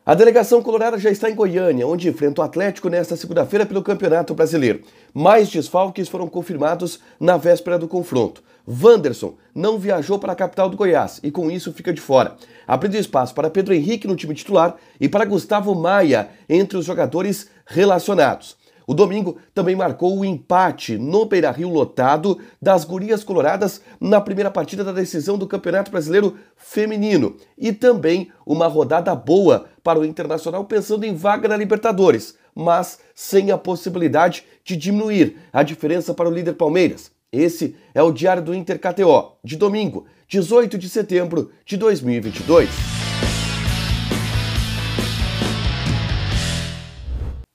A delegação colorada já está em Goiânia, onde enfrenta o Atlético nesta segunda-feira pelo Campeonato Brasileiro. Mais desfalques foram confirmados na véspera do confronto. Wanderson não viajou para a capital do Goiás e com isso fica de fora, abrindo espaço para Pedro Henrique no time titular e para Gustavo Maia entre os jogadores relacionados. O domingo também marcou o empate no Beira-Rio lotado das Gurias Coloradas na primeira partida da decisão do Campeonato Brasileiro Feminino e também uma rodada boa para o Internacional pensando em vaga na Libertadores, mas sem a possibilidade de diminuir a diferença para o líder Palmeiras. Esse é o Diário do Inter KTO, de domingo, 18 de setembro de 2022.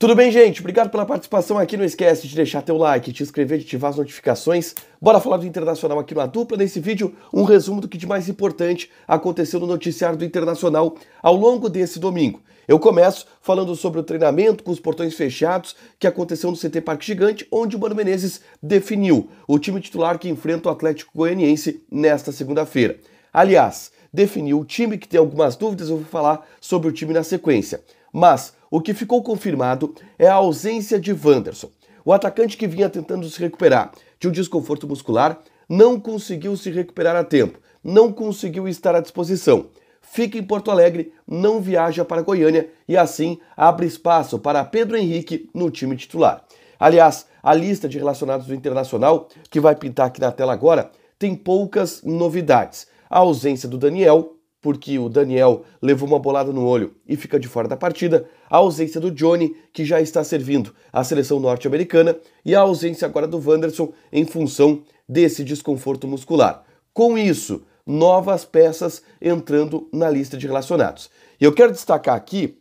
Tudo bem, gente? Obrigado pela participação aqui. Não esquece de deixar teu like, te inscrever, de ativar as notificações. Bora falar do Internacional aqui no A Dupla. Nesse vídeo, um resumo do que de mais importante aconteceu no noticiário do Internacional ao longo desse domingo. Eu começo falando sobre o treinamento com os portões fechados que aconteceu no CT Parque Gigante, onde o Mano Menezes definiu o time titular que enfrenta o Atlético Goianiense nesta segunda-feira. Aliás, definiu o time que tem algumas dúvidas, eu vou falar sobre o time na sequência. Mas o que ficou confirmado é a ausência de Wanderson. O atacante que vinha tentando se recuperar de um desconforto muscular não conseguiu se recuperar a tempo, não conseguiu estar à disposição. Fica em Porto Alegre, não viaja para Goiânia e assim abre espaço para Pedro Henrique no time titular. Aliás, a lista de relacionados do Internacional, que vai pintar aqui na tela agora, tem poucas novidades. A ausência do Daniel, porque o Daniel levou uma bolada no olho e fica de fora da partida, a ausência do Johnny, que já está servindo a seleção norte-americana, e a ausência agora do Wanderson em função desse desconforto muscular. Com isso, novas peças entrando na lista de relacionados. E eu quero destacar aqui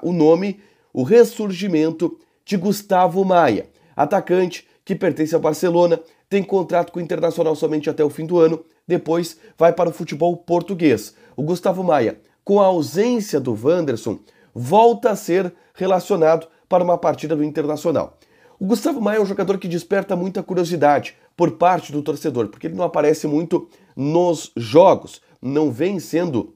o nome, o ressurgimento de Gustavo Maia, atacante que pertence ao Barcelona, tem contrato com o Internacional somente até o fim do ano, depois vai para o futebol português. O Gustavo Maia, com a ausência do Wanderson, volta a ser relacionado para uma partida do Internacional. O Gustavo Maia é um jogador que desperta muita curiosidade por parte do torcedor, porque ele não aparece muito nos jogos, não vem sendo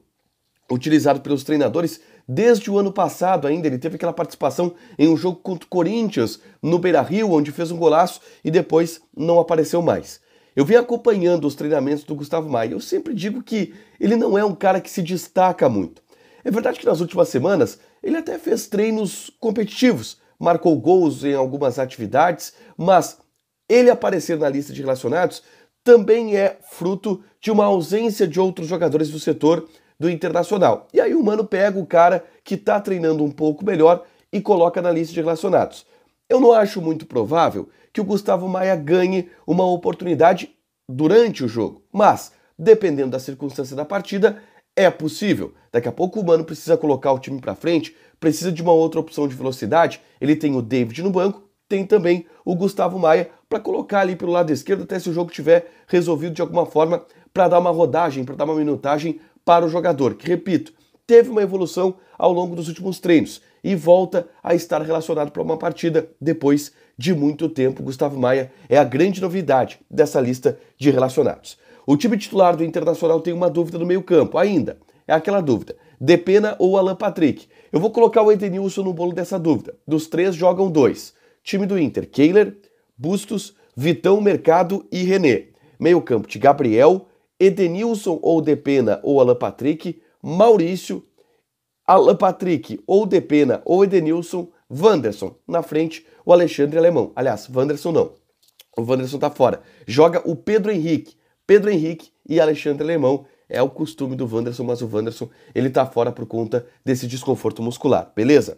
utilizado pelos treinadores desde o ano passado ainda. Ele teve aquela participação em um jogo contra o Corinthians no Beira-Rio, onde fez um golaço e depois não apareceu mais. Eu vim acompanhando os treinamentos do Gustavo Maia. Eu sempre digo que ele não é um cara que se destaca muito. É verdade que nas últimas semanas ele até fez treinos competitivos, marcou gols em algumas atividades, mas ele aparecer na lista de relacionados também é fruto de uma ausência de outros jogadores do setor do Internacional. E aí o Mano pega o cara que está treinando um pouco melhor e coloca na lista de relacionados. Eu não acho muito provável que o Gustavo Maia ganhe uma oportunidade durante o jogo, mas, dependendo da circunstância da partida, é possível. Daqui a pouco o Mano precisa colocar o time para frente, precisa de uma outra opção de velocidade, ele tem o David no banco, tem também o Gustavo Maia para colocar ali pelo lado esquerdo até se o jogo tiver resolvido de alguma forma para dar uma rodagem, para dar uma minutagem para o jogador, que, repito, teve uma evolução ao longo dos últimos treinos e volta a estar relacionado para uma partida depois de muito tempo. Gustavo Maia é a grande novidade dessa lista de relacionados. O time titular do Internacional tem uma dúvida no meio-campo ainda. É aquela dúvida: Depena ou Alan Patrick? Eu vou colocar o Edenilson no bolo dessa dúvida. Dos três jogam dois. Time do Inter: Kehler, Bustos, Vitão, Mercado e René. Meio-campo de Gabriel, Edenilson ou Depena ou Alan Patrick, Maurício, Alan Patrick ou Depena ou Edenilson, Wanderson. Na frente, o Alexandre Alemão. Aliás, Wanderson não. O Wanderson tá fora. Joga o Pedro Henrique. Pedro Henrique e Alexandre Alemão. É o costume do Wanderson, mas o Wanderson ele tá fora por conta desse desconforto muscular, beleza?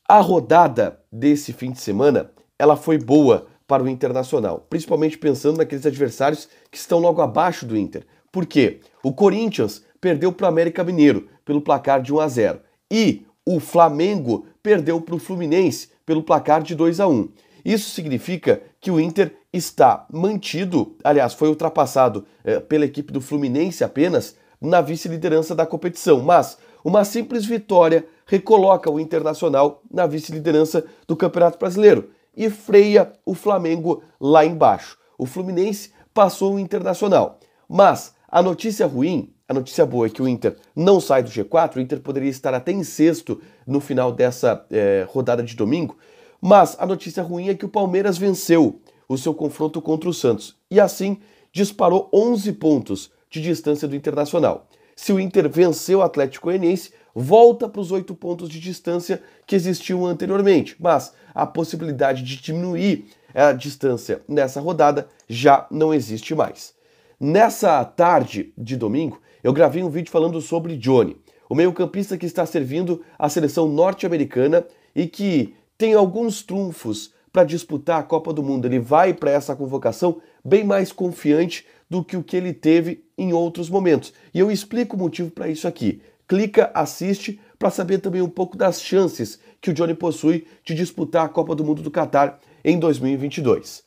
A rodada desse fim de semana, ela foi boa para o Internacional, principalmente pensando naqueles adversários que estão logo abaixo do Inter. Por quê? O Corinthians perdeu para o América Mineiro pelo placar de 1-0 e o Flamengo perdeu para o Fluminense pelo placar de 2-1. Isso significa que o Inter está mantido, aliás, foi ultrapassado pela equipe do Fluminense apenas na vice-liderança da competição, mas uma simples vitória recoloca o Internacional na vice-liderança do Campeonato Brasileiro e freia o Flamengo lá embaixo. O Fluminense passou o Internacional, mas a notícia ruim a notícia boa é que o Inter não sai do G4, o Inter poderia estar até em sexto no final dessa rodada de domingo, mas a notícia ruim é que o Palmeiras venceu o seu confronto contra o Santos e assim disparou 11 pontos de distância do Internacional. Se o Inter venceu o Atlético Goianiense, volta para os 8 pontos de distância que existiam anteriormente, mas a possibilidade de diminuir a distância nessa rodada já não existe mais. Nessa tarde de domingo, eu gravei um vídeo falando sobre Johnny, o meio-campista que está servindo a seleção norte-americana e que tem alguns trunfos para disputar a Copa do Mundo. Ele vai para essa convocação bem mais confiante do que o que ele teve em outros momentos. E eu explico o motivo para isso aqui. Clica, assiste para saber também um pouco das chances que o Johnny possui de disputar a Copa do Mundo do Catar em 2022.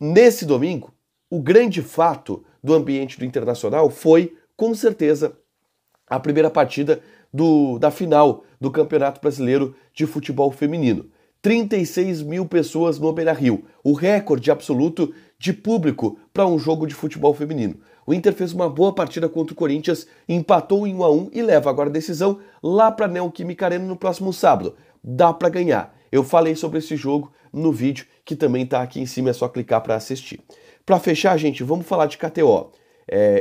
Nesse domingo, o grande fato do ambiente do Internacional foi, com certeza, a primeira partida da final do Campeonato Brasileiro de Futebol Feminino. 36 mil pessoas no Beira-Rio, o recorde absoluto de público para um jogo de futebol feminino. O Inter fez uma boa partida contra o Corinthians, empatou em 1-1 e leva agora a decisão lá para a Neoquímica Arena no próximo sábado. Dá para ganhar. Eu falei sobre esse jogo no vídeo que também está aqui em cima, é só clicar para assistir. Para fechar, gente, vamos falar de KTO.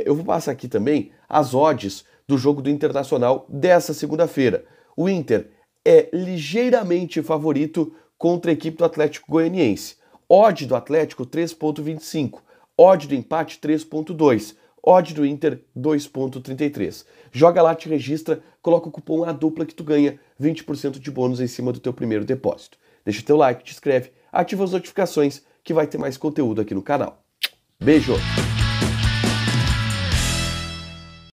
Eu vou passar aqui também as odds do jogo do Internacional dessa segunda-feira. O Inter é ligeiramente favorito contra a equipe do Atlético Goianiense. Odd do Atlético 3,25, odd do empate 3,2, odd do Inter 2,33. Joga lá, te registra, coloca o cupom ADUPLA que tu ganha 20% de bônus em cima do teu primeiro depósito. Deixa teu like, te inscreve, ativa as notificações que vai ter mais conteúdo aqui no canal. Beijo!